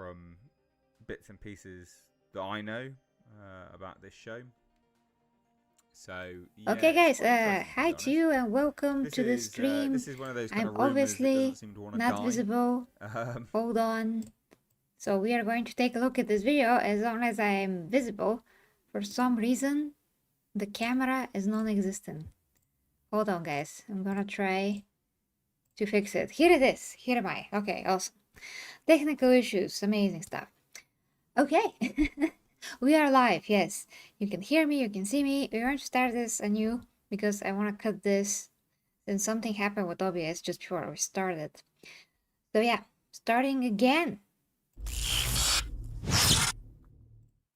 from bits and pieces that I know about this show. So yeah, Okay, guys, hi to to you and welcome to the stream. this is one of those kind I'm of rumors that obviously doesn't seem to want to not die. visible. Hold on. So we are going to take a look at this video as long as I am visible. For some reason, the camera is non-existent. Hold on, guys. I'm gonna try to fix it. Here it is. Here am I. Okay, awesome. Technical issues. Amazing stuff. Okay. We are live, yes. You can hear me, you can see me. We're going to start this anew because I want to cut this since something happened with OBS just before we started. So yeah, starting again.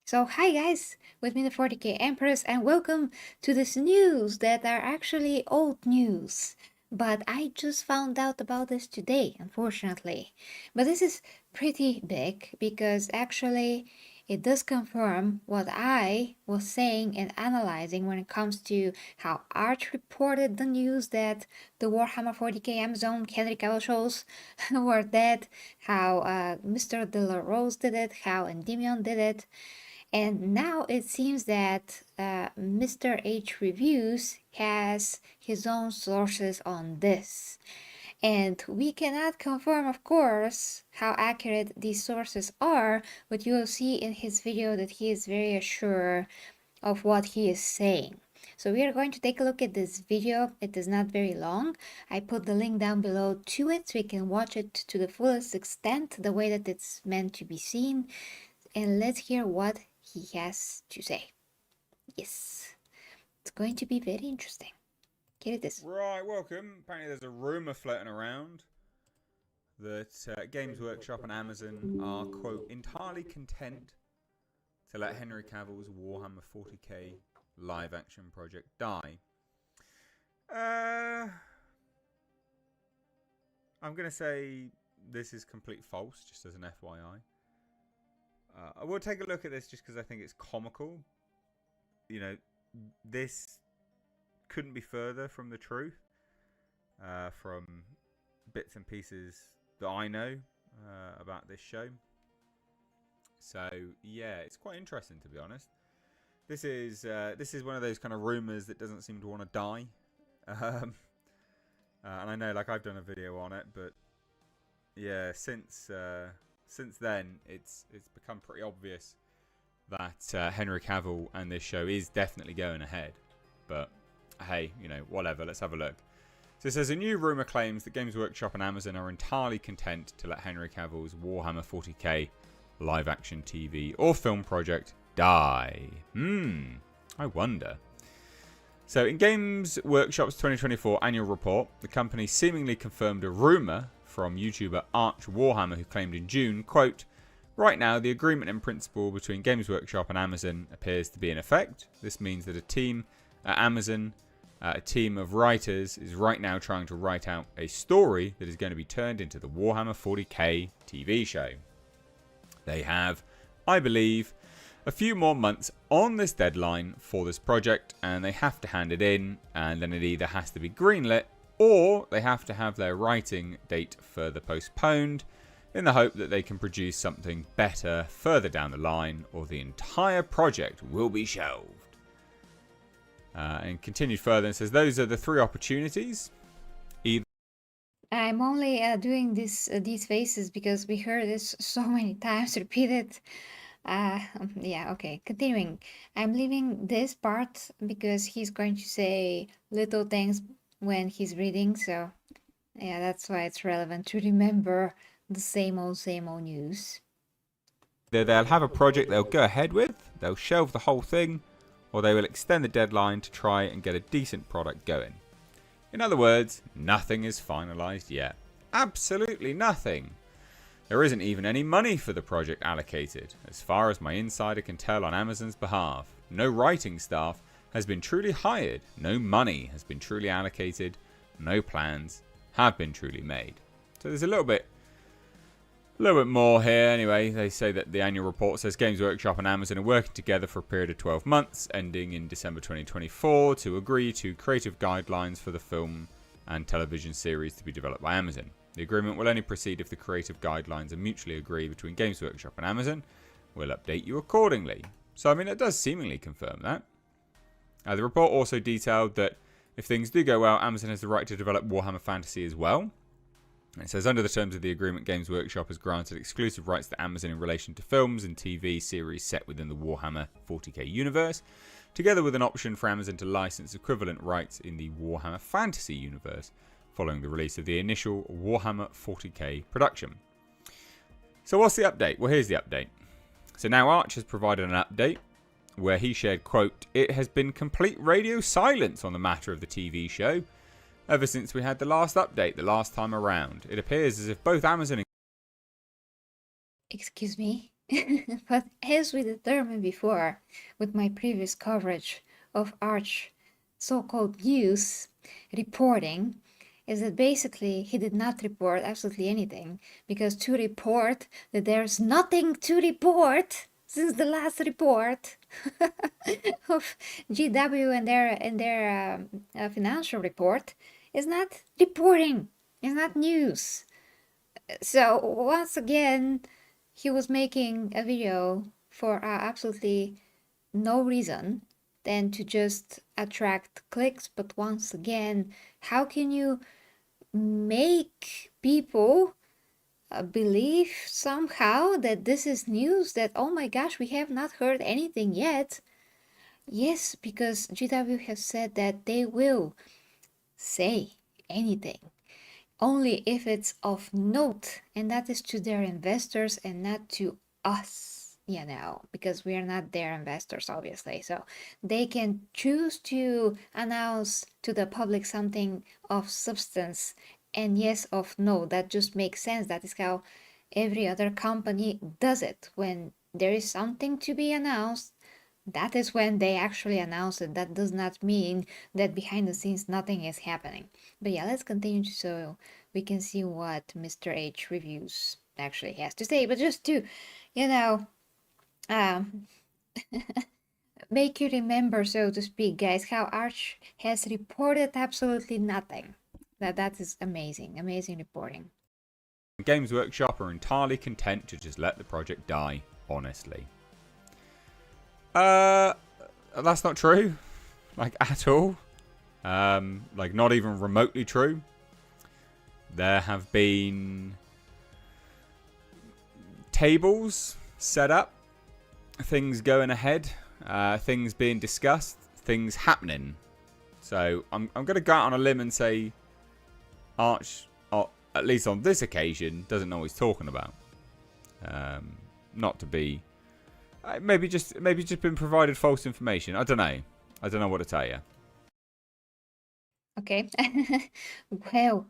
So hi guys, with me the 40K Empress, and welcome to this news that are actually old news. But I just found out about this today, unfortunately. But this is pretty big because actually it does confirm what I was saying and analyzing when it comes to how Art reported the news that the Warhammer 40K Amazon Henry Cavill shows were dead, how Mr. De La Rose did it, how Endymion did it. And now it seems that Mr. H Reviews has his own sources on this. And we cannot confirm, of course, how accurate these sources are, but you will see in his video that he is very sure of what he is saying. So we are going to take a look at this video. It is not very long. I put the link down below to it so you can watch it to the fullest extent, the way that it's meant to be seen. And let's hear what he has to say. Yes, it's going to be very interesting. Here it is. Right, welcome. Apparently there's a rumour floating around that Games Workshop and Amazon are, quote, entirely content to let Henry Cavill's Warhammer 40K live action project die. I'm going to say this is complete false, just as an FYI. I will take a look at this just because I think it's comical. You know, this couldn't be further from the truth from bits and pieces that I know about this show. So yeah, it's quite interesting, to be honest. This is one of those kind of rumors that doesn't seem to want to die. And I know, like, I've done a video on it, but yeah, since then it's become pretty obvious that Henry Cavill and this show is definitely going ahead. But hey, you know, whatever, let's have a look. So it says, a new rumour claims that Games Workshop and Amazon are entirely content to let Henry Cavill's Warhammer 40k live action TV or film project die. I wonder. So in Games Workshop's 2024 annual report, the company seemingly confirmed a rumour from YouTuber Arch Warhammer, who claimed in June, quote, right now the agreement in principle between Games Workshop and Amazon appears to be in effect. This means that a team at Amazon, a team of writers, is right now trying to write out a story that is going to be turned into the Warhammer 40k TV show. They have, I believe, a few more months on this deadline for this project, and they have to hand it in, and then it either has to be greenlit or they have to have their writing date further postponed in the hope that they can produce something better further down the line, or the entire project will be shelved. And continued further and says those are the three opportunities. I'm only doing these faces because we heard this so many times repeated. Yeah, okay, continuing. I'm leaving this part because he's going to say little things when he's reading, so yeah, that's why it's relevant to remember the same old news. They'll have a project they'll go ahead with, they'll shelve the whole thing, or they will extend the deadline to try and get a decent product going. In other words, nothing is finalised yet. Absolutely nothing. There isn't even any money for the project allocated, as far as my insider can tell on Amazon's behalf. No writing staff has been truly hired, no money has been truly allocated, no plans have been truly made. So there's a little bit more here. Anyway, they say that the annual report says Games Workshop and Amazon are working together for a period of 12 months, ending in December 2024, to agree to creative guidelines for the film and television series to be developed by Amazon. The agreement will only proceed if the creative guidelines are mutually agreed between Games Workshop and Amazon. We'll update you accordingly. So, I mean, it does seemingly confirm that. The report also detailed that if things do go well, Amazon has the right to develop Warhammer Fantasy as well. It says, under the terms of the agreement, Games Workshop has granted exclusive rights to Amazon in relation to films and TV series set within the Warhammer 40K universe, together with an option for Amazon to license equivalent rights in the Warhammer Fantasy universe, following the release of the initial Warhammer 40K production. So what's the update? Well, here's the update. So now Arch has provided an update where he shared, quote, "It has been complete radio silence on the matter of the TV show ever since we had the last update the last time around. It appears as if both Amazon and..." Excuse me, but as we determined before with my previous coverage of Arch so-called news reporting, is that basically he did not report absolutely anything, because to report that there's nothing to report since the last report of GW and their financial report is not reporting, is not news. So once again, he was making a video for absolutely no reason than to just attract clicks. But once again, how can you make people believe somehow that this is news, that, oh my gosh, we have not heard anything yet? Yes, because GW has said that they will say anything only if it's of note, and that is to their investors and not to us, you know, because we are not their investors, obviously. So they can choose to announce to the public something of substance, and yes, of note. That just makes sense. That is how every other company does it. When there is something to be announced, that is when they actually announce it. That does not mean that behind the scenes nothing is happening. But yeah, let's continue so we can see what Mr. H Reviews actually has to say. But just to, you know, make you remember, so to speak, guys, how Arch has reported absolutely nothing. That is amazing, amazing reporting. Games Workshop are entirely content to just let the project die, honestly. That's not true, like, at all. Like, not even remotely true. There have been tables set up, things going ahead, things being discussed, things happening. So I'm going to go out on a limb and say Arch, at least on this occasion, doesn't know what he's talking about. Not to be... Maybe just been provided false information. I don't know. I don't know what to tell you. Okay. Well,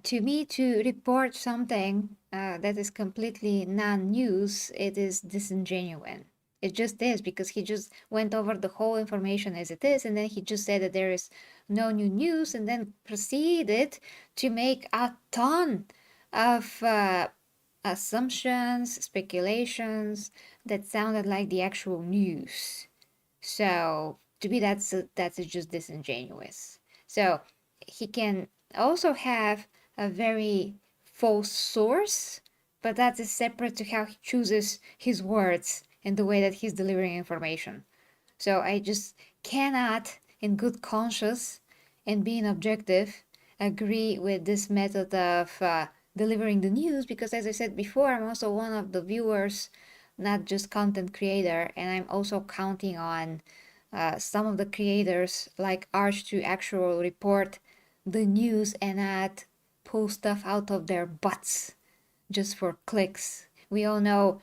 to me, to report something that is completely non-news, it is disingenuous. It just is, because he just went over the whole information as it is, and then he just said that there is no new news, and then proceeded to make a ton of assumptions, speculations that sounded like the actual news. So to me, that's just disingenuous. So he can also have a very false source, but that is separate to how he chooses his words and the way that he's delivering information. So I just cannot, in good conscience and being objective, agree with this method of delivering the news, because as I said before, I'm also one of the viewers, not just content creator, and I'm also counting on some of the creators like Arch to actually report the news and not pull stuff out of their butts just for clicks. We all know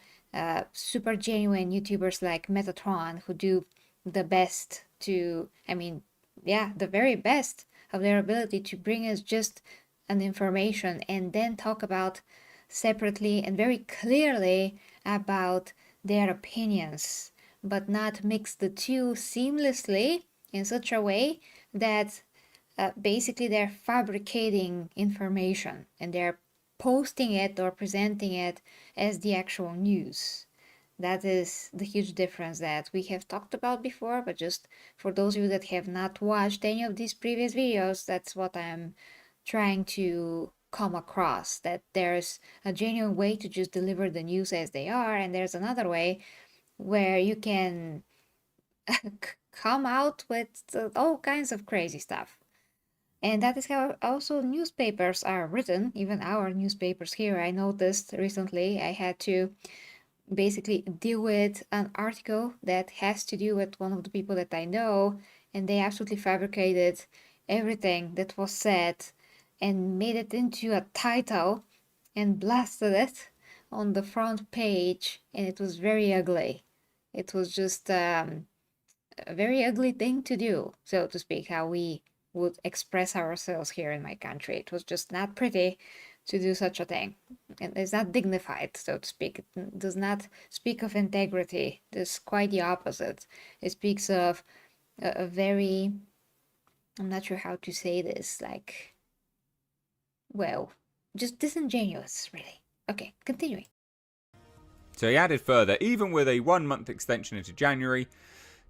super genuine YouTubers like Metatron, who do the best to, I mean, yeah, the very best of their ability to bring us just an information and then talk about separately and very clearly about their opinions, but not mix the two seamlessly in such a way that basically they're fabricating information and they're posting it or presenting it as the actual news. That is the huge difference that we have talked about before, but just for those of you that have not watched any of these previous videos, that's what I'm trying to come across, that there's a genuine way to just deliver the news as they are, and there's another way where you can come out with all kinds of crazy stuff. And that is how also newspapers are written, even our newspapers here. I noticed recently I had to basically deal with an article that has to do with one of the people that I know, and they absolutely fabricated everything that was said and made it into a title and blasted it on the front page, and it was very ugly. It was just a very ugly thing to do, so to speak, how we would express ourselves here in my country. It was just not pretty to do such a thing. And it's not dignified, so to speak. It does not speak of integrity. It's quite the opposite. It speaks of a very, I'm not sure how to say this, like, well, just disingenuous, really. Okay, continuing. So he added further, even with a 1 month extension into January,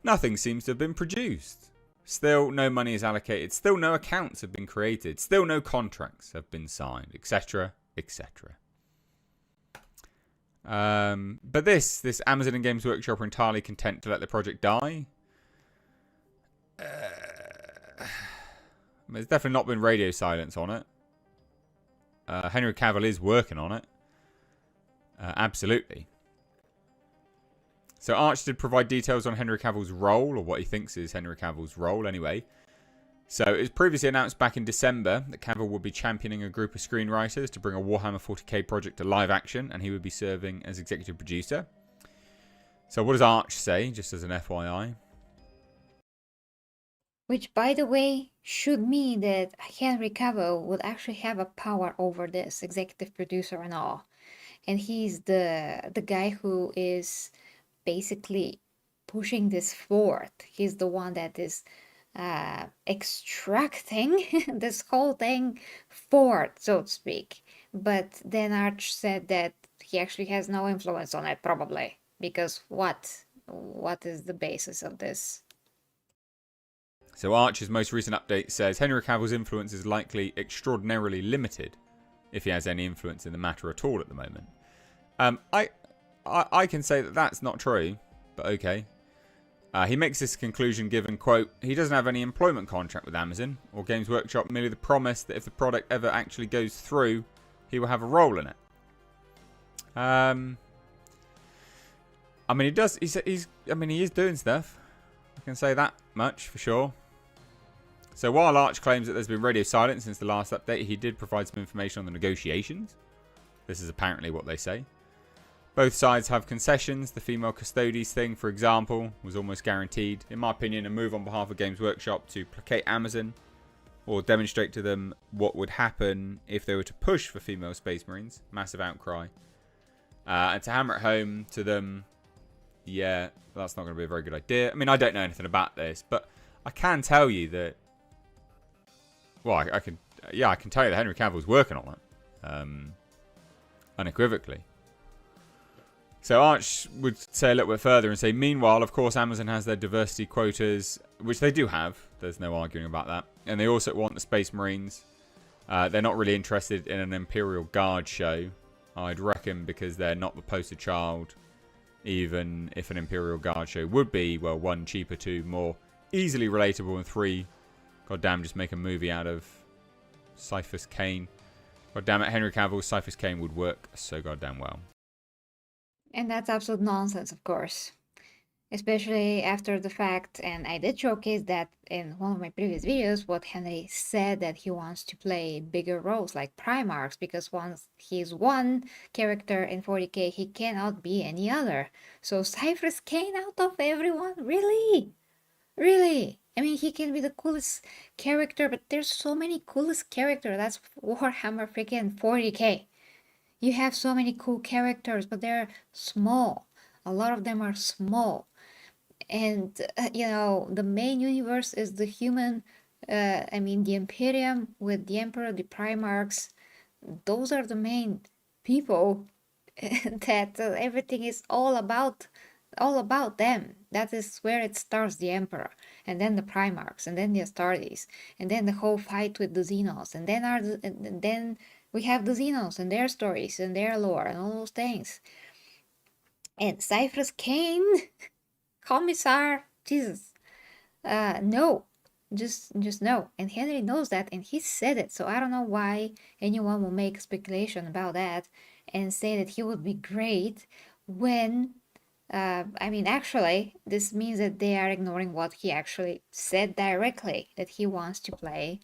nothing seems to have been produced. Still, no money is allocated. Still, no accounts have been created. Still, no contracts have been signed, etc., etc. But this Amazon and Games Workshop are entirely content to let the project die. There's definitely not been radio silence on it. Henry Cavill is working on it. Absolutely. So Arch did provide details on Henry Cavill's role, or what he thinks is Henry Cavill's role anyway. So it was previously announced back in December that Cavill would be championing a group of screenwriters to bring a Warhammer 40K project to live action, and he would be serving as executive producer. So what does Arch say, just as an FYI? Which, by the way, should mean that Henry Cavill would actually have a power over this, executive producer and all. And he's the guy who is basically pushing this forth. He's the one that is extracting this whole thing forth, so to speak. But then Arch said that he actually has no influence on it, probably. Because what? What is the basis of this? So Arch's most recent update says Henry Cavill's influence is likely extraordinarily limited, if he has any influence in the matter at all at the moment. I can say that that's not true, but okay. He makes this conclusion given, quote, he doesn't have any employment contract with Amazon or Games Workshop, merely the promise that if the product ever actually goes through, he will have a role in it. I mean, he does. He is doing stuff. I can say that much for sure. So while Arch claims that there's been radio silence since the last update, he did provide some information on the negotiations. This is apparently what they say. Both sides have concessions. The female custodies thing, for example, was almost guaranteed. In my opinion, a move on behalf of Games Workshop to placate Amazon or demonstrate to them what would happen if they were to push for female Space Marines. Massive outcry. And to hammer it home to them, yeah, that's not going to be a very good idea. I mean, I don't know anything about this, but I can tell you that, well, I can tell you that Henry Cavill's working on it. Unequivocally. So Arch would say a little bit further and say, meanwhile, of course, Amazon has their diversity quotas, which they do have. There's no arguing about that. And they also want the Space Marines. They're not really interested in an Imperial Guard show, I'd reckon, because they're not the poster child. Even if an Imperial Guard show would be, well, 1, cheaper, 2, more easily relatable, and 3, goddamn, just make a movie out of Cyphus Cain. Goddamn it, Henry Cavill's Cyphus Cain would work so goddamn well. And that's absolute nonsense, of course. Especially after the fact, and I did showcase that in one of my previous videos, what Henry said, that he wants to play bigger roles like Primarchs, because once he's one character in 40k, he cannot be any other. So Cyphus Cain out of everyone? Really? Really? I mean, he can be the coolest character, but there's so many coolest characters. That's Warhammer freaking 40k. You have so many cool characters, but they're small. A lot of them are small. And, the main universe is the human, the Imperium with the Emperor, the Primarchs. Those are the main people that everything is all about them. That is where it starts, the Emperor, and then the Primarchs, and then the Astartes, and then the whole fight with the Xenos, and then We have the Xenos and their stories and their lore and all those things. And Cypher's Kane, Commissar, Jesus, no, just no. And Henry knows that, and he said it. So I don't know why anyone will make speculation about that and say that he would be great when, I mean, actually, this means that they are ignoring what he actually said directly, that he wants to play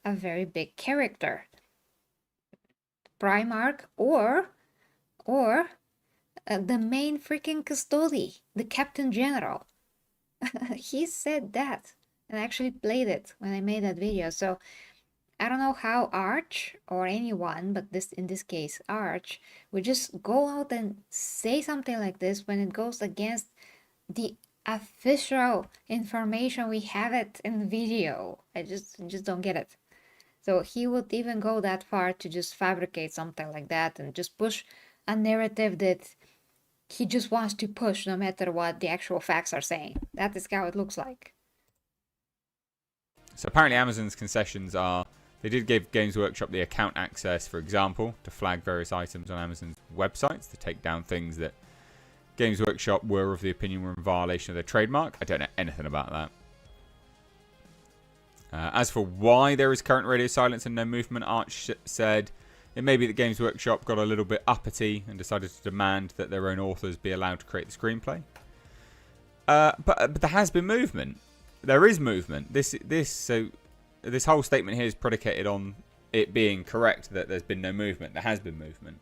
a very big character, Primarch, or the main freaking custody, the Captain General. He said that and actually played it when I made that video. So I don't know how Arch or anyone, but in this case Arch, would just go out and say something like this when it goes against the official information. We have it in the video. I just don't get it. So he would even go that far to just fabricate something like that and just push a narrative that he just wants to push no matter what the actual facts are saying. That is how it looks like. So apparently Amazon's concessions are, they did give Games Workshop the account access, for example, to flag various items on Amazon's websites, to take down things that Games Workshop were of the opinion were in violation of their trademark. I don't know anything about that. As for why there is current radio silence and no movement, Arch said it may be that Games Workshop got a little bit uppity and decided to demand that their own authors be allowed to create the screenplay. But there has been movement. There is movement. This whole statement here is predicated on it being correct that there's been no movement. There has been movement.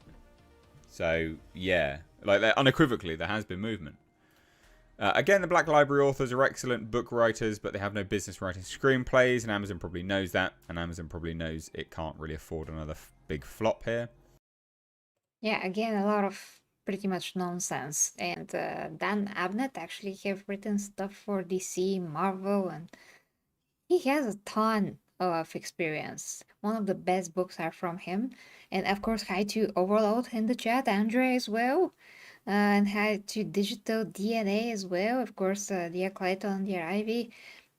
So yeah, like unequivocally, there has been movement. Again, the Black Library authors are excellent book writers, but they have no business writing screenplays, and Amazon probably knows that, and Amazon probably knows it can't really afford another big flop here. Yeah, again, a lot of pretty much nonsense. And Dan Abnett actually have written stuff for DC, Marvel, and he has a ton of experience. One of the best books are from him. And of course, hi to Overload in the chat, Andre as well. And hi to Digital DNA as well. Of course, dear Clayton, dear Ivy.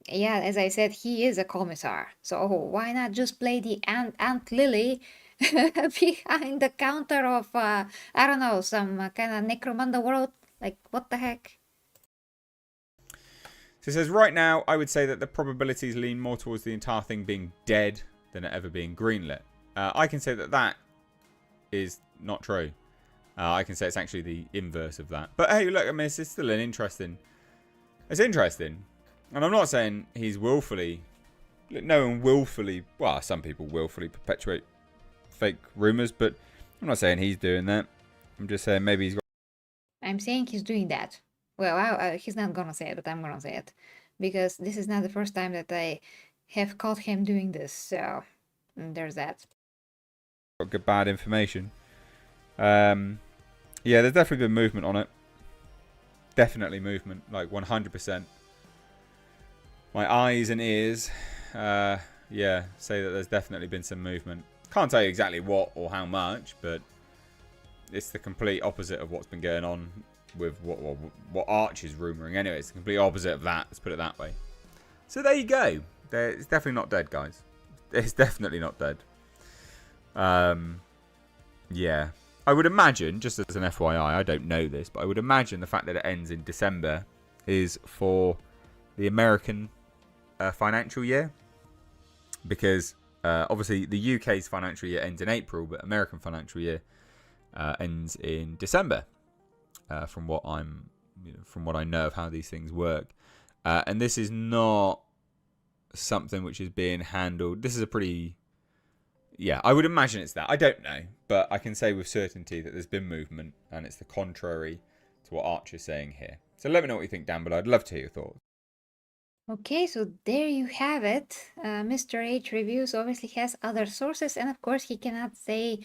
Yeah, as I said, he is a commissar. So why not just play the Aunt Lily behind the counter of, I don't know, some kind of Necromunda world? Like, what the heck? So it says, right now, I would say that the probabilities lean more towards the entire thing being dead than it ever being greenlit. I can say that that is not true. I can say it's actually the inverse of that. But hey, look, I mean, it's still an interesting... It's interesting. And I'm not saying he's willfully... No one willfully... Well, some people willfully perpetuate fake rumours, but I'm not saying he's doing that. I'm just saying maybe he's got... I'm saying he's doing that. Well, he's not gonna say it, but I'm gonna say it. Because this is not the first time that I have caught him doing this, so there's that. Got good bad information. Yeah, there's definitely been movement on it. Definitely movement, like 100%. My eyes and ears, yeah, say that there's definitely been some movement. Can't tell you exactly what or how much, but it's the complete opposite of what's been going on with what Arch is rumouring. Anyway, it's the complete opposite of that. Let's put it that way. So there you go. It's definitely not dead, guys. It's definitely not dead. Yeah. I would imagine, just as an FYI, I don't know this, but I would imagine the fact that it ends in December is for the American financial year. Because obviously the UK's financial year ends in April, but American financial year ends in December. From what I know of how these things work. And this is not something which is being handled. This is a pretty... Yeah, I would imagine it's that. I don't know, but I can say with certainty that there's been movement, and it's the contrary to what Arch is saying here. So let me know what you think down below. I'd love to hear your thoughts. Okay, so there you have it. Mr. H Reviews obviously has other sources, and of course he cannot say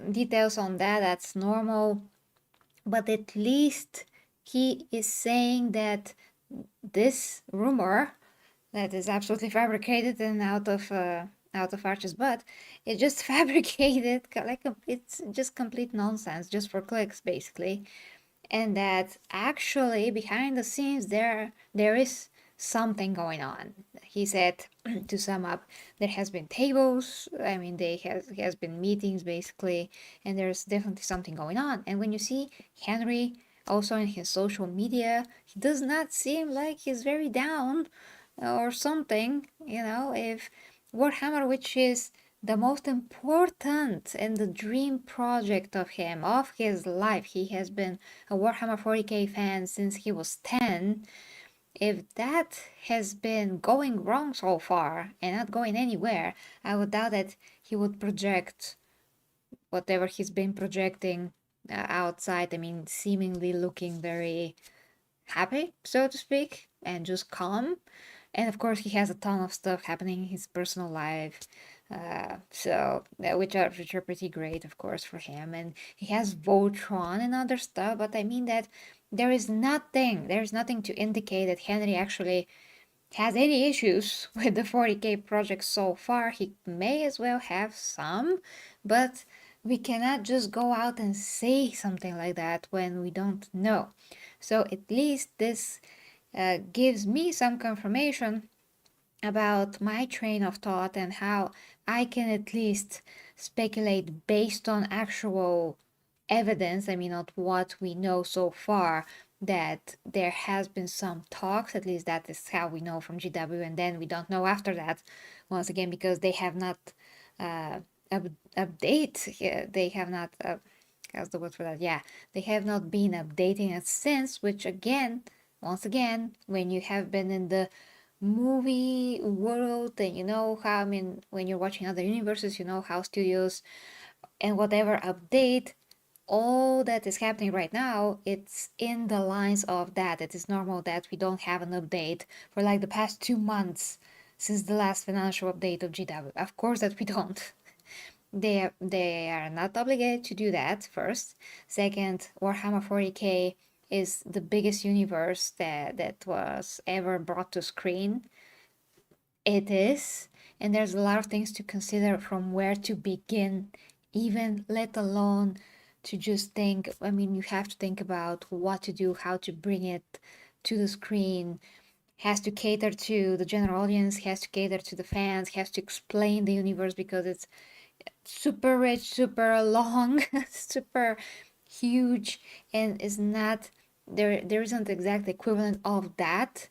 details on that. That's normal. But at least he is saying that this rumor that is absolutely fabricated and out of Arch's butt, it's just fabricated, like it's just complete nonsense, just for clicks basically, and that actually behind the scenes there is something going on. He said, to sum up, there has been tables. I mean, has been meetings basically, and there's definitely something going on. And when you see Henry also in his social media, he does not seem like he's very down or something. You know, if Warhammer, which is the most important and the dream project of him, of his life, he has been a Warhammer 40K fan since he was 10. If that has been going wrong so far and not going anywhere, I would doubt that he would project whatever he's been projecting outside. I mean, seemingly looking very happy, so to speak, and just calm. And of course, he has a ton of stuff happening in his personal life, which are pretty great, of course, for him. And he has Voltron and other stuff. But I mean that there's nothing to indicate that Henry actually has any issues with the 40K project so far. He may as well have some, but we cannot just go out and say something like that when we don't know. So at least this gives me some confirmation about my train of thought and how I can at least speculate based on actual evidence. I mean, not what we know so far, that there has been some talks. At least that is how we know from GW, and then we don't know after that, once again, because they have not update. They have not. How's the word for that? Yeah, they have not been updating it since. Which again, once again, when you have been in the movie world, and you know how, I mean, when you're watching other universes, you know how studios and whatever update, all that is happening right now, it's in the lines of that. It is normal that we don't have an update for like the past 2 months since the last financial update of GW. Of course that we don't. They are not obligated to do that, first. Second, Warhammer 40K is the biggest universe that was ever brought to screen. It is, and there's a lot of things to consider from where to begin, even let alone to just think. I mean, you have to think about what to do, how to bring it to the screen, has to cater to the general audience, has to cater to the fans, has to explain the universe because it's super rich, super long, super huge, and is not there isn't exact equivalent of that.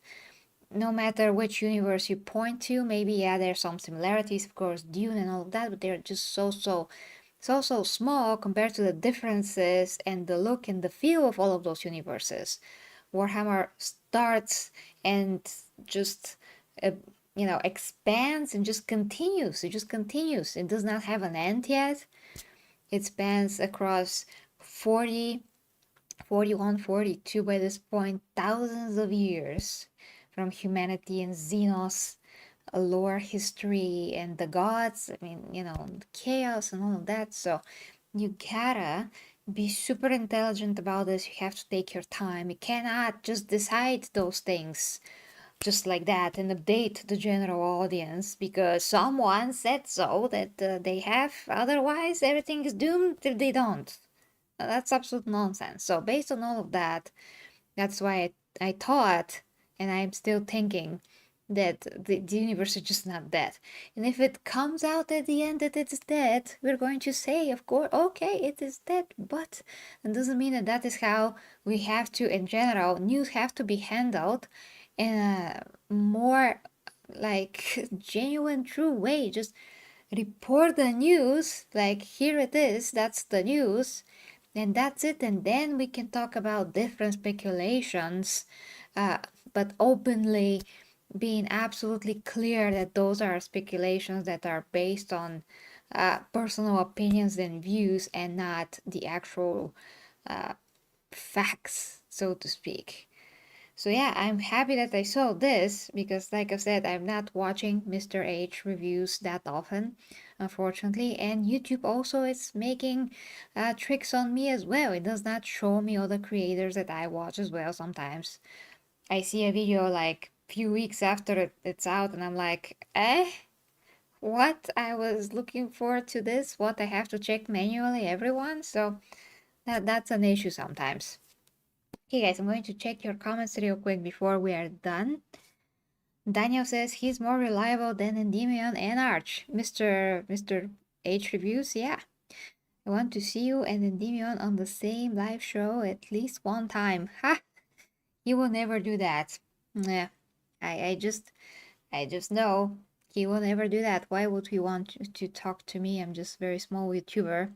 No matter which universe you point to, maybe yeah, there's some similarities, of course, Dune and all of that, but they're just so small compared to the differences and the look and the feel of all of those universes. Warhammer starts and just expands and just continues. It just continues. It does not have an end yet. It spans across 40, 41, 42 by this point, thousands of years from humanity and Xenos lore history and the gods. I mean, chaos and all of that. So you gotta be super intelligent about this. You have to take your time. You cannot just decide those things just like that and update the general audience because someone said so that they have. Otherwise, everything is doomed if they don't. That's absolute nonsense. So based on all of that, that's why I thought, and I'm still thinking, that the universe is just not dead. And if it comes out at the end that it's dead, we're going to say, of course, okay, it is dead, but it doesn't mean that that is how we have to, in general, news have to be handled in a more like genuine, true way. Just report the news, like here it is, that's the news, and that's it. And then we can talk about different speculations, but openly being absolutely clear that those are speculations that are based on personal opinions and views and not the actual facts, so to speak. So yeah, I'm happy that I saw this because, like I said, I'm not watching Mr. H reviews that often, unfortunately. And YouTube also is making tricks on me as well. It does not show me other creators that I watch as well sometimes. I see a video like few weeks after it's out and I'm like, what? I was looking forward to this. What? I have to check manually everyone? So that's an issue sometimes. Okay guys, I'm going to check your comments real quick before we are done. Daniel says he's more reliable than Endymion and Arch. Mr. H reviews, yeah. I want to see you and Endymion on the same live show at least one time. Ha! He will never do that. Yeah, I just know he will never do that. Why would he want to talk to me? I'm just a very small YouTuber.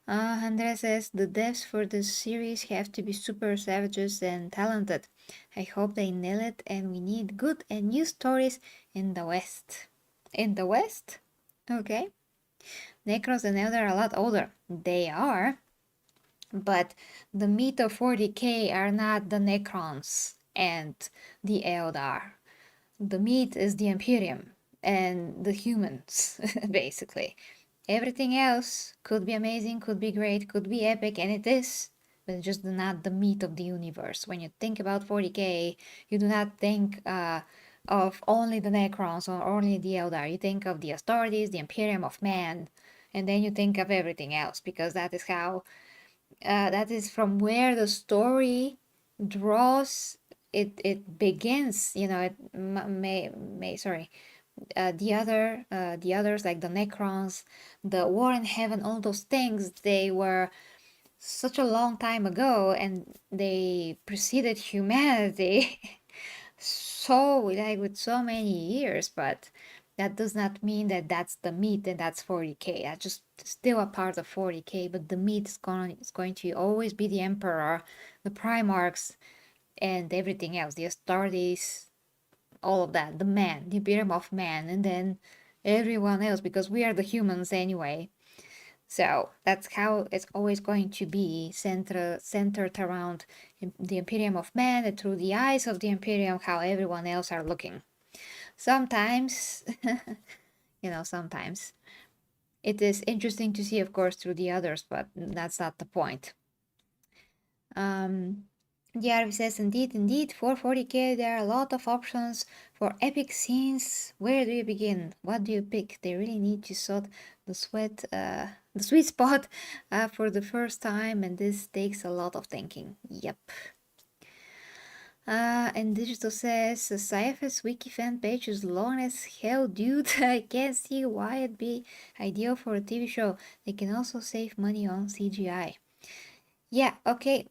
Andrea says the devs for this series have to be super savages and talented. I hope they nail it, and we need good and new stories in the West. In the West? Okay. Necros and Elder are a lot older. They are, but the meat of 40k are not the Necrons and the Eldar. The meat is the Imperium and the humans, basically. Everything else could be amazing, could be great, could be epic, and it is, but it's just not the meat of the universe. When you think about 40k, you do not think of only the Necrons or only the Eldar. You think of the Astartes, the Imperium of Man, and then you think of everything else, because that is how, that is from where the story draws. It begins, it sorry, the others like the Necrons, the War in Heaven, all those things, they were such a long time ago, and they preceded humanity so like with so many years. But that does not mean that that's the meat and that's 40k. That's just still a part of 40k, but the meat is going to always be the Emperor, the Primarchs, and everything else, the Astartes, all of that, the man, the Imperium of Man, and then everyone else, because we are the humans anyway. So that's how it's always going to be centered around the Imperium of Man, and through the eyes of the Imperium, how everyone else are looking. Sometimes, sometimes it is interesting to see, of course, through the others, but that's not the point. Jarv says, indeed, for 40k there are a lot of options for epic scenes. Where do you begin? What do you pick? They really need to sort the sweet spot for the first time, and this takes a lot of thinking. Yep. And Digital says, the Cyphers wiki fan page is long as hell, dude. I can't see why it'd be ideal for a TV show. They can also save money on CGI. Yeah, okay,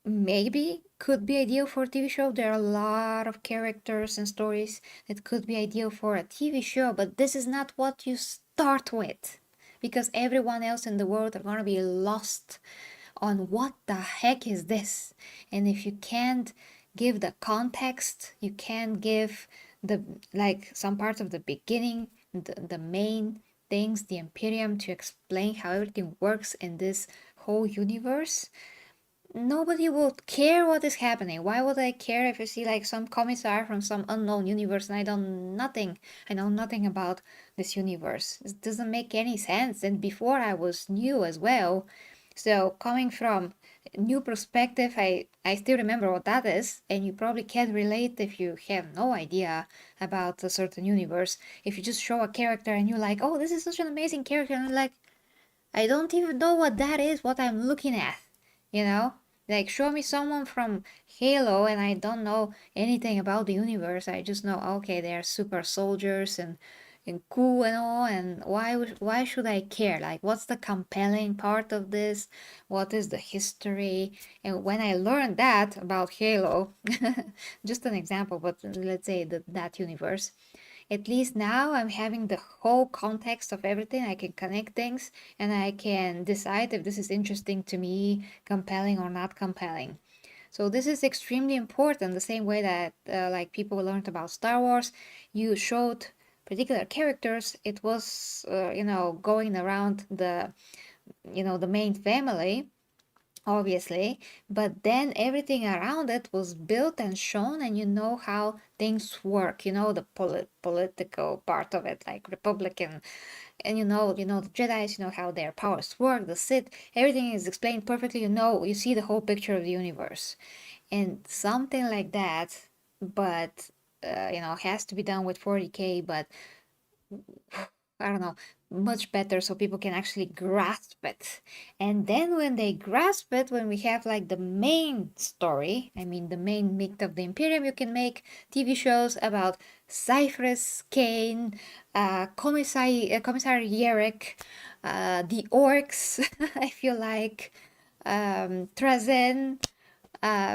maybe could be ideal for a TV show. There are a lot of characters and stories that could be ideal for a TV show, but this is not what you start with, because everyone else in the world are gonna be lost on what the heck is this. And if you can't give the context, you can't give the some parts of the beginning, the main things, the Imperium, to explain how everything works in this whole universe, nobody would care what is happening. Why would I care if you see like some commissar from some unknown universe and I know nothing about this universe? It doesn't make any sense. And before I was new as well. So coming from a new perspective, I still remember what that is, and you probably can't relate if you have no idea about a certain universe. If you just show a character and you're like, oh, this is such an amazing character, and I'm like, I don't even know what that is, what I'm looking at, you know? Like, show me someone from Halo and I don't know anything about the universe. I just know, okay, they're super soldiers and cool and all, and why should I care? Like, what's the compelling part of this? What is the history? And when I learned that about Halo, just an example, but let's say that universe, at least now I'm having the whole context of everything. I can connect things and I can decide if this is interesting to me, compelling or not compelling. So this is extremely important. The same way that like people learned about Star Wars, you showed particular characters. It was going around the main family, obviously, but then everything around it was built and shown, and you know how things work, the political part of it, like Republican, and the Jedis, how their powers work, the Sith, everything is explained perfectly. You see the whole picture of the universe, and something like that, but has to be done with 40k. But I don't know, much better so people can actually grasp it. And then when they grasp it, when we have like the main story, I mean the main meat of the Imperium, you can make TV shows about Cypress, Kane, Commissar Yerrick, the Orcs, if you like, Trazen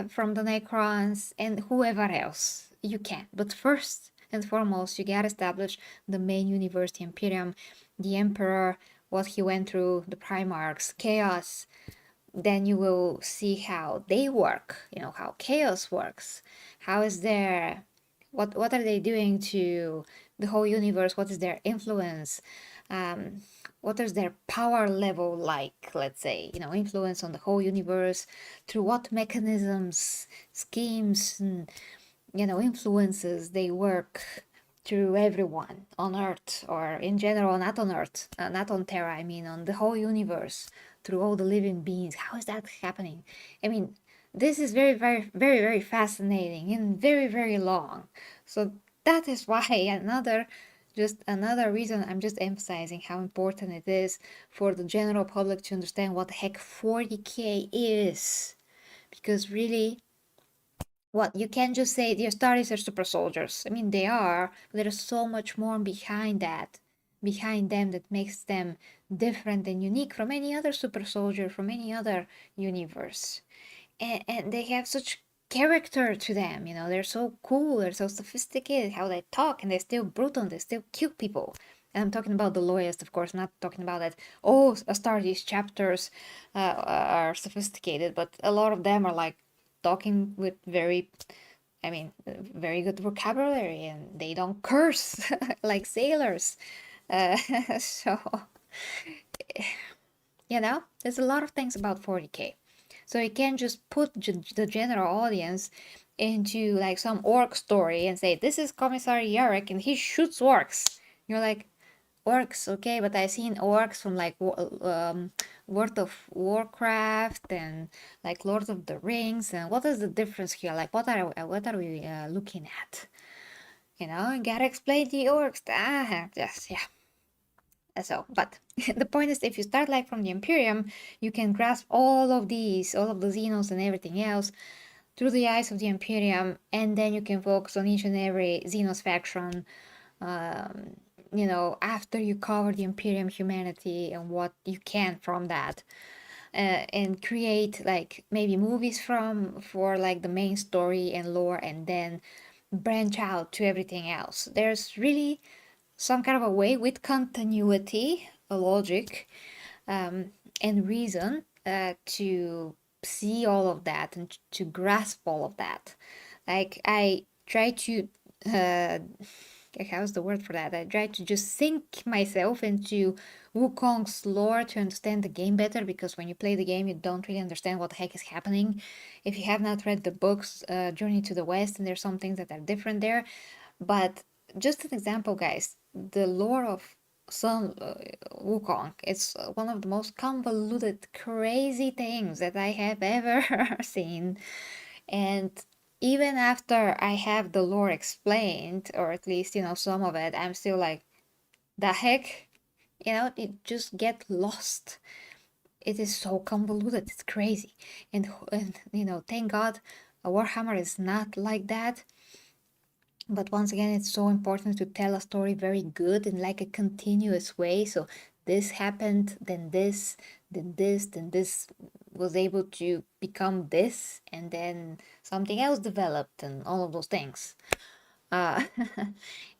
from the Necrons, and whoever else you can. But first and foremost, you gotta establish the main universe, the Imperium, the Emperor, what he went through, the Primarchs, Chaos. Then you will see how they work, you know, how Chaos works. How is their, what are they doing to the whole universe? What is their influence? What is their power level like, let's say, you know, influence on the whole universe, through what mechanisms, schemes, and, you know, influences they work through everyone on Earth, or in general, not on Earth, not on Terra, I mean, on the whole universe, through all the living beings. How is that happening? I mean, this is very, very, very, very fascinating and very, very long. So that is why another reason I'm just emphasizing how important it is for the general public to understand what the heck 40K is. Because really, what you can't just say the Astartes are super soldiers. I mean, they are, but there is so much more behind that, behind them, that makes them different and unique from any other super soldier from any other universe. And they have such character to them, you know, they're so cool, they're so sophisticated, how they talk, and they're still brutal, and they still kill people. And I'm talking about the loyalist, of course, not talking about that, oh, Astartes chapters are sophisticated, but a lot of them are like talking with very, I mean, very good vocabulary, and they don't curse like sailors. Uh, so, you know, there's a lot of things about 40K. So you can't just put the general audience into like some orc story and say, this is Commissary Yarrick and he shoots orcs. You're like, orcs, okay, but I've seen orcs from like World of Warcraft and like Lord of the Rings, and what is the difference here? Like, what are we looking at? You know, you gotta explain the orcs. Yes, yeah. So, but the point is, if you start like from the Imperium, you can grasp all of these, all of the Xenos and everything else through the eyes of the Imperium, and then you can focus on each and every Xenos faction, you know, after you cover the Imperium humanity and what you can from that. And create like maybe movies for like the main story and lore, and then branch out to everything else. There's really some kind of a way with continuity, a logic, and reason to see all of that and to grasp all of that. Like I try to, how's the word for that? I try to just sink myself into Wukong's lore to understand the game better, because when you play the game, you don't really understand what the heck is happening. If you have not read the books, Journey to the West, and there's some things that are different there. But just an example, guys, the lore of Sun Wukong, it's one of the most convoluted, crazy things that I have ever seen. And even after I have the lore explained, or at least, you know, some of it, I'm still like, the heck? You know, it just get lost. It is so convoluted, it's crazy. And you know, thank God Warhammer is not like that. But once again, it's so important to tell a story very good in like a continuous way. So this happened, then this, then this, then this was able to become this, and then something else developed, and all of those things. Uh,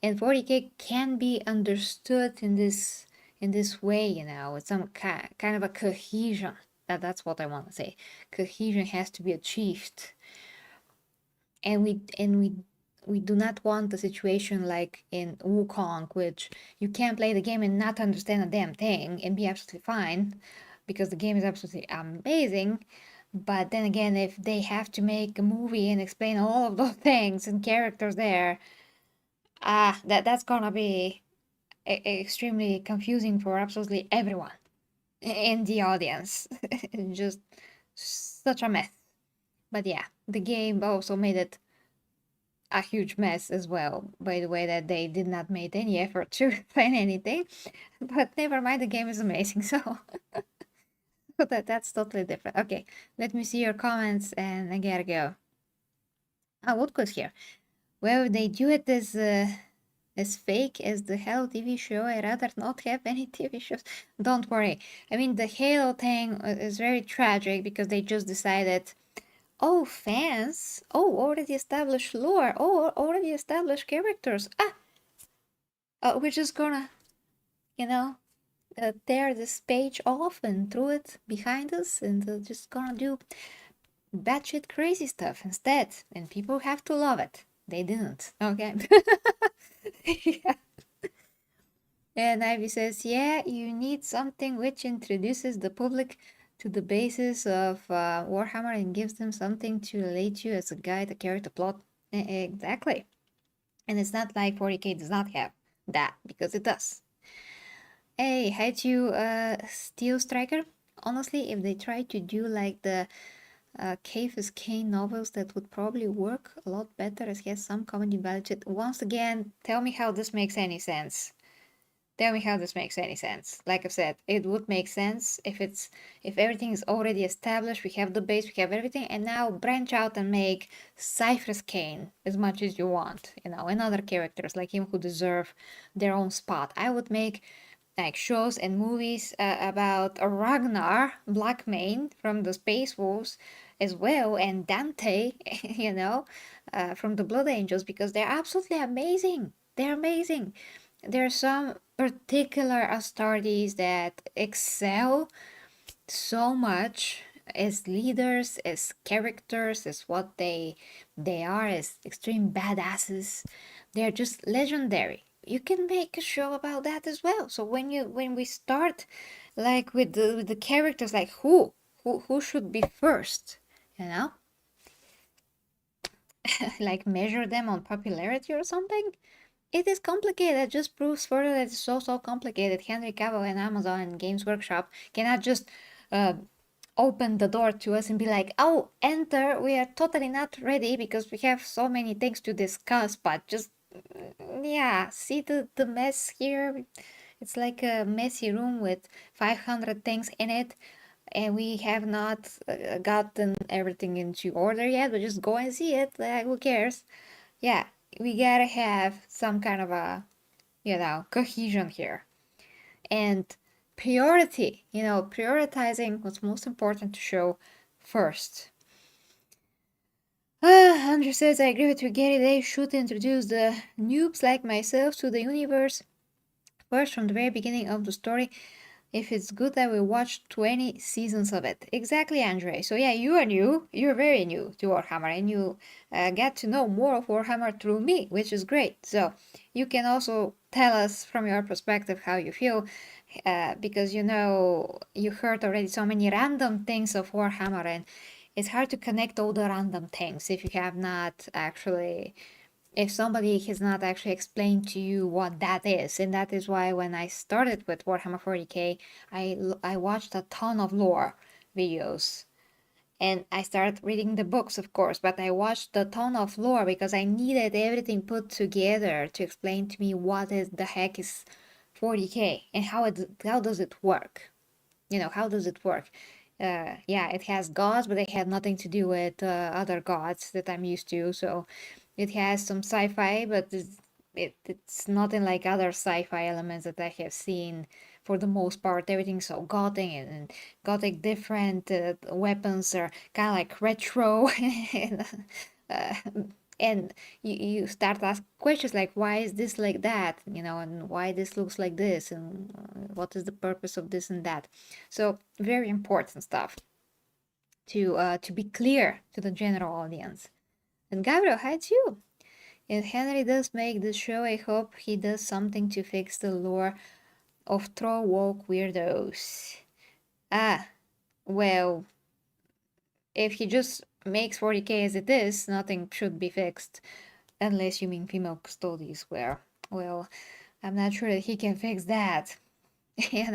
and 40K can be understood in this way, you know, with some kind of a cohesion. That's what I want to say. Cohesion has to be achieved, and we do not want a situation like in Wukong, which you can't play the game and not understand a damn thing and be absolutely fine, because the game is absolutely amazing. But then again, if they have to make a movie and explain all of those things and characters there, that's gonna be extremely confusing for absolutely everyone in the audience. Just such a mess. But yeah, the game also made it a huge mess as well, by the way, that they did not make any effort to explain anything. But never mind, the game is amazing, so that's totally different. Okay, let me see your comments, and I gotta go. Ah, what goes here? Well, they do it as fake as the Halo TV show. I'd rather not have any TV shows. Don't worry. I mean, the Halo thing is very tragic because they just decided, oh, fans, oh, already established lore, oh, already established characters. We're just gonna, you know, tear this page off and throw it behind us, and just gonna do batshit crazy stuff instead, and people have to love it. They didn't. Okay. Yeah. And Ivy says, yeah, you need something which introduces the public to the basis of Warhammer and gives them something to relate to as a guide, a character plot. Exactly. And it's not like 40k does not have that, because it does. Hey, had you Steel Striker? Honestly, if they try to do like the Cavill CAN novels, that would probably work a lot better, as he has some comedy budget. Once again, tell me how this makes any sense. Tell me how this makes any sense. Like I said, it would make sense if everything is already established, we have the base, we have everything, and now branch out and make Cypher's CAN as much as you want, and other characters like him who deserve their own spot. I would make like shows and movies about Ragnar Blackmane from the Space Wolves as well, and Dante, from the Blood Angels, because they're absolutely amazing. They're amazing. There are some particular Astartes that excel so much as leaders, as characters, as what they are, as extreme badasses. They're just legendary. You can make a show about that as well. So when we start like with the characters, like who should be first, you know? Like measure them on popularity or something? It is complicated. It just proves further that it's so complicated. Henry Cavill and Amazon and Games Workshop cannot just open the door to us and be like, oh, enter. We are totally not ready because we have so many things to discuss, but just, yeah, see the mess here? It's like a messy room with 500 things in it, and we have not gotten everything into order yet, but just go and see it. Who cares? Yeah, we gotta have some kind of a, cohesion here. And priority, prioritizing what's most important to show first. Andrew says, I agree with you, Gary. They should introduce the noobs like myself to the universe first from the very beginning of the story. If it's good, I will watch 20 seasons of it. Exactly, Andre. So yeah, you are new. You're very new to Warhammer, and you get to know more of Warhammer through me, which is great. So you can also tell us from your perspective how you feel, because you heard already so many random things of Warhammer, and it's hard to connect all the random things if you have not actually, if somebody has not actually explained to you what that is. And that is why when I started with Warhammer 40k, I watched a ton of lore videos, and I started reading the books, of course, but I watched a ton of lore because I needed everything put together to explain to me what is the heck is 40k and how does it work. How does it work? Yeah, it has gods, but they have nothing to do with other gods that I'm used to. So it has some sci-fi, but it's nothing like other sci-fi elements that I have seen. For the most part, everything's so gothic, and gothic different weapons are kind of like retro. and, uh, and you start asking questions like, why is this like that, and why this looks like this, and what is the purpose of this and that. So very important stuff to be clear to the general audience. And Gabriel, hi to you. If Henry does make this show, I hope he does something to fix the lore of throw woke weirdos. Well, if he just makes 40k as it is, nothing should be fixed. Unless you mean female custodies, where, well, I'm not sure that he can fix that. Hey,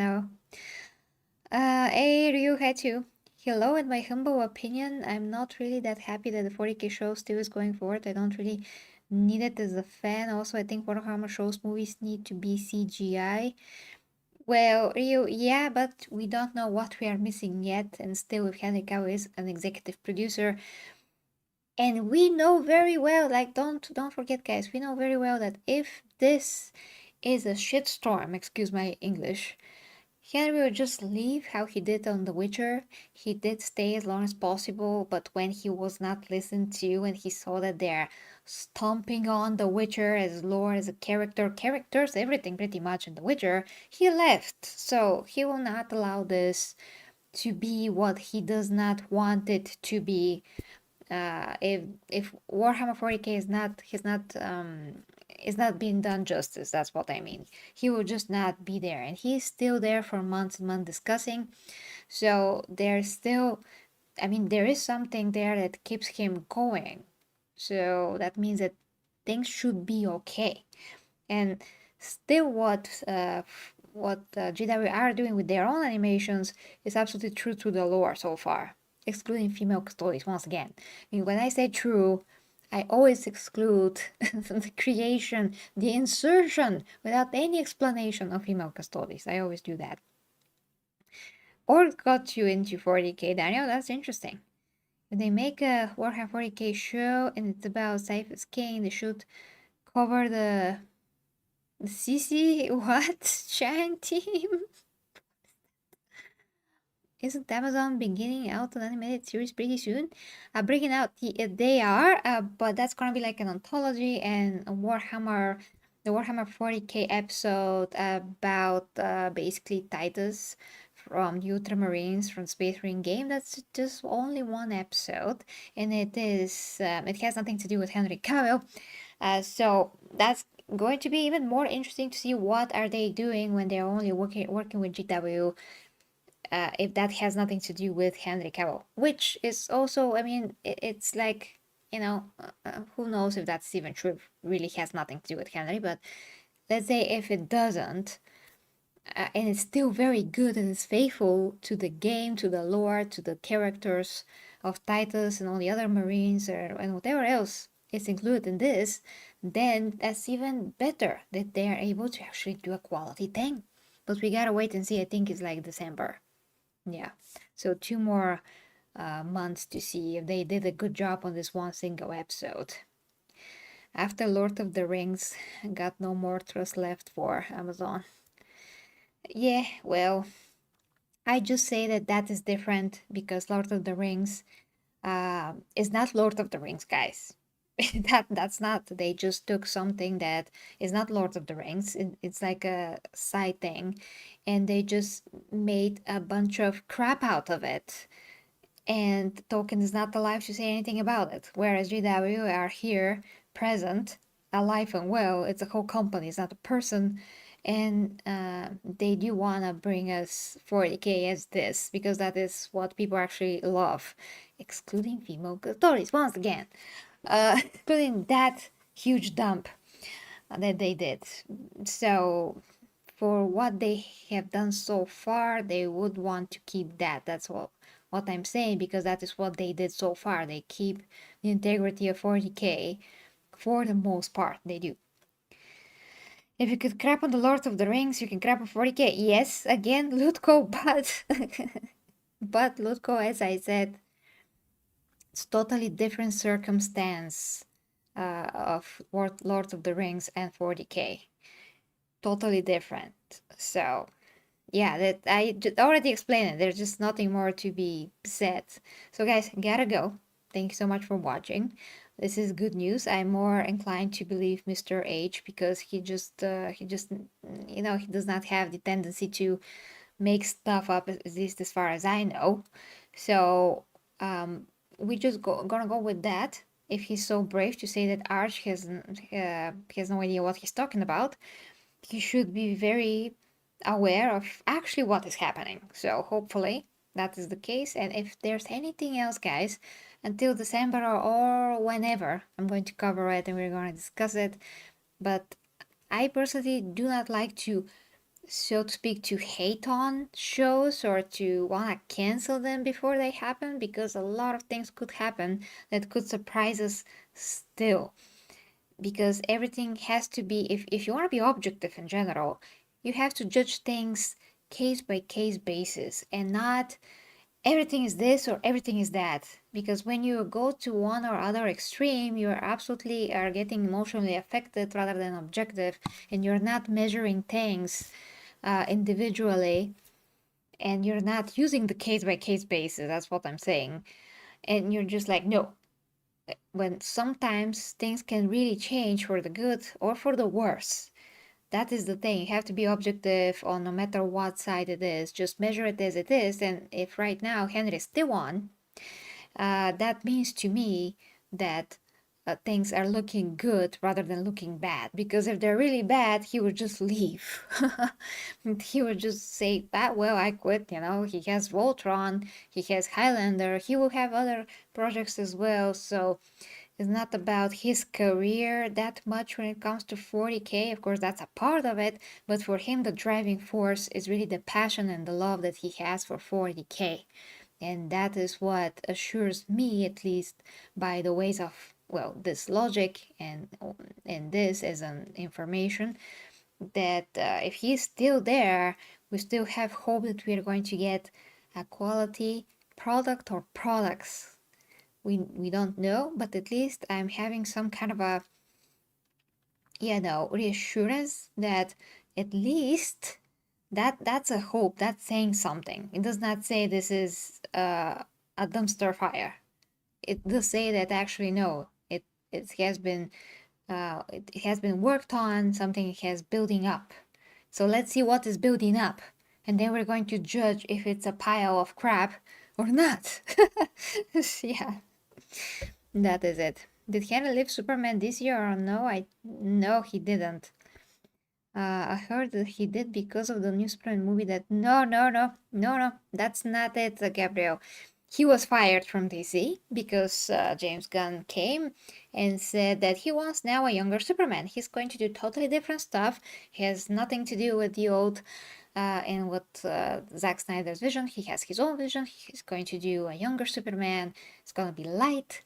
Ryu Hachu. Hello, in my humble opinion, I'm not really that happy that the 40k show still is going forward. I don't really needed as a fan. Also, I think Warhammer shows movies need to be CGI. Well, Ryu, yeah, but we don't know what we are missing yet, and still with Henry Cavill is an executive producer. And we know very well, like don't forget guys, we know very well that if this is a shitstorm, excuse my English, Henry would just leave how he did on The Witcher. He did stay as long as possible, but when he was not listened to and he saw that they're stomping on The Witcher as lore, as a characters, everything pretty much in The Witcher, he left. So he will not allow this to be what he does not want it to be. If Warhammer 40K is not being done justice, that's what I mean. He will just not be there, and he's still there for months and months discussing. So there's still, I mean, there is something there that keeps him going. So that means that things should be okay. And still, what GW are doing with their own animations is absolutely true to the lore so far, excluding female stories once again. I mean, when I say true, I always exclude the creation, the insertion, without any explanation of female stories. I always do that. Or got you into 40k, Daniel? That's interesting. If they make a Warhammer 40k show and it's about Cypher's King, they should cover the CC what? Giant team? Isn't Amazon beginning out an animated series pretty soon? Bringing out, they are, but that's gonna be like an anthology and a Warhammer, the Warhammer 40k episode about basically Titus from the Ultramarines from Space Marine game. That's just only one episode, and it is it has nothing to do with Henry Cavill. So that's going to be even more interesting to see what are they doing when they're only working with GW. If that has nothing to do with Henry Cavill, which is also, I mean, it's like, you know, who knows if that's even true, really has nothing to do with Henry, but let's say if it doesn't, and it's still very good and it's faithful to the game, to the lore, to the characters of Titus and all the other Marines and whatever else is included in this, then that's even better that they are able to actually do a quality thing. But we gotta wait and see. I think it's like December. Yeah, so 2 more months to see if they did a good job on this one single episode. After Lord of the Rings, got no more trust left for Amazon. Yeah, well, I just say that that is different because Lord of the Rings is not Lord of the Rings, guys. That's not. They just took something that is not Lord of the Rings. It's like a side thing, and they just made a bunch of crap out of it. And Tolkien is not alive to say anything about it. Whereas GW are here, present, alive and well. It's a whole company. It's not a person. And they do want to bring us 40k as this because that is what people actually love, excluding female stories once again, including that huge dump that they did. So for what they have done so far, they would want to keep that. That's what I'm saying, because that is what they did so far. They keep the integrity of 40k for the most part. They do. If you could crap on the Lord of the Rings, you can crap on 40k. Yes, again, Lutko, but but Lutko, as I said, it's totally different circumstance of Lord of the Rings and 40k. Totally different. So yeah, that I already explained it. There's just nothing more to be said. So guys, gotta go. Thank you so much for watching. This is good news. I'm more inclined to believe Mr. H because he just you know, he does not have the tendency to make stuff up, at least as far as I know. So we just gonna go with that. If he's so brave to say that Arch has no idea what he's talking about, he should be very aware of actually what is happening. So hopefully that is the case. And if there's anything else, guys, until December or whenever, I'm going to cover it and we're going to discuss it. But I personally do not like to, so to speak, to hate on shows or to want to cancel them before they happen, because a lot of things could happen that could surprise us still. because everything has to be, if you want to be objective in general, you have to judge things case by case basis and not everything is this or everything is that, because when you go to one or other extreme, you are absolutely are getting emotionally affected rather than objective, and you're not measuring things individually, and you're not using the case by case basis. That's what I'm saying. And you're just like, no, when sometimes things can really change for the good or for the worse. That is the thing. You have to be objective on no matter what side it is. Just measure it as it is. And if right now Henry still won, that means to me that things are looking good rather than looking bad. Because if they're really bad, he would just leave. He would just say, ah, well, I quit. You know, he has Voltron, he has Highlander, he will have other projects as well. So it's not about his career that much when it comes to 40K. Of course, that's a part of it, but for him, the driving force is really the passion and the love that he has for 40K. And that is what assures me, at least by the ways of, well, this logic and this as an information, that if he's still there, we still have hope that we are going to get a quality product or products. We don't know, but at least I'm having some kind of a, reassurance that at least that's a hope. That's saying something. It does not say this is a dumpster fire. It does say that actually no, it has been worked on. Something has building up. So let's see what is building up, and then we're going to judge if it's a pile of crap or not. Yeah. That is it. Did Henry leave Superman this year or no? No, he didn't. I heard that he did because of the new Superman movie. No, that's not it, Gabriel. He was fired from DC because James Gunn came and said that he wants now a younger Superman. He's going to do totally different stuff. He has nothing to do with the old and with Zack Snyder's vision. He has his own vision. He's going to do a younger Superman. It's going to be light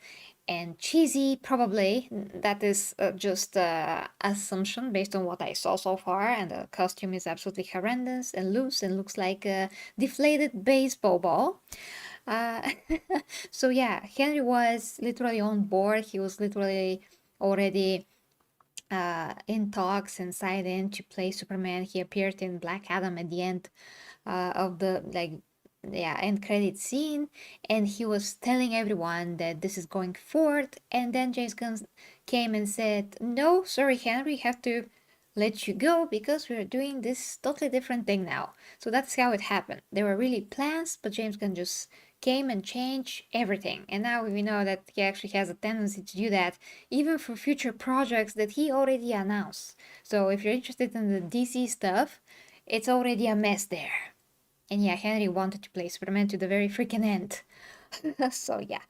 and cheesy, probably. That is just assumption based on what I saw so far, and the costume is absolutely horrendous and loose and looks like a deflated baseball ball. So yeah, Henry was literally on board. He was literally already in talks and signed in to play Superman. He appeared in Black Adam at the end of the end credit scene, and he was telling everyone that this is going forward. And then James Gunn came and said, "No, sorry, Henry, we have to let you go because we're doing this totally different thing now." So that's how it happened. There were really plans, but James Gunn just came and changed everything. And now we know that he actually has a tendency to do that even for future projects that he already announced. So if you're interested in the DC stuff, it's already a mess there. And yeah, Henry wanted to play Superman to the very freaking end. So yeah,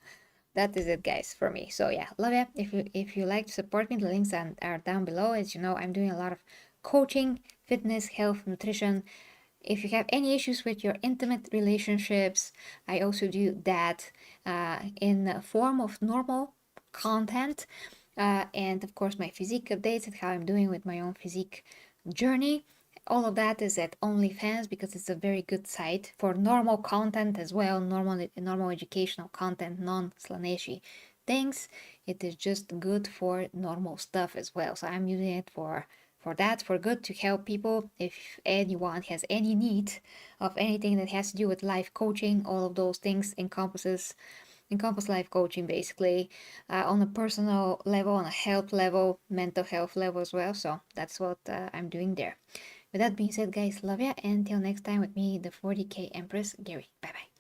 that is it, guys, for me. So yeah, love ya. If you like to support me, the links are down below. As you know, I'm doing a lot of coaching, fitness, health, nutrition. If you have any issues with your intimate relationships, I also do that in the form of normal content. And of course, my physique updates and how I'm doing with my own physique journey. All of that is at OnlyFans because it's a very good site for normal content as well, normal educational content, non-slaneshi things. It is just good for normal stuff as well. So I'm using it for good, to help people. If anyone has any need of anything that has to do with life coaching, all of those things encompass life coaching basically, on a personal level, on a health level, mental health level as well. So that's what I'm doing there. With that being said, guys, love ya, and until next time with me, the 40K Empress, Gary. Bye bye.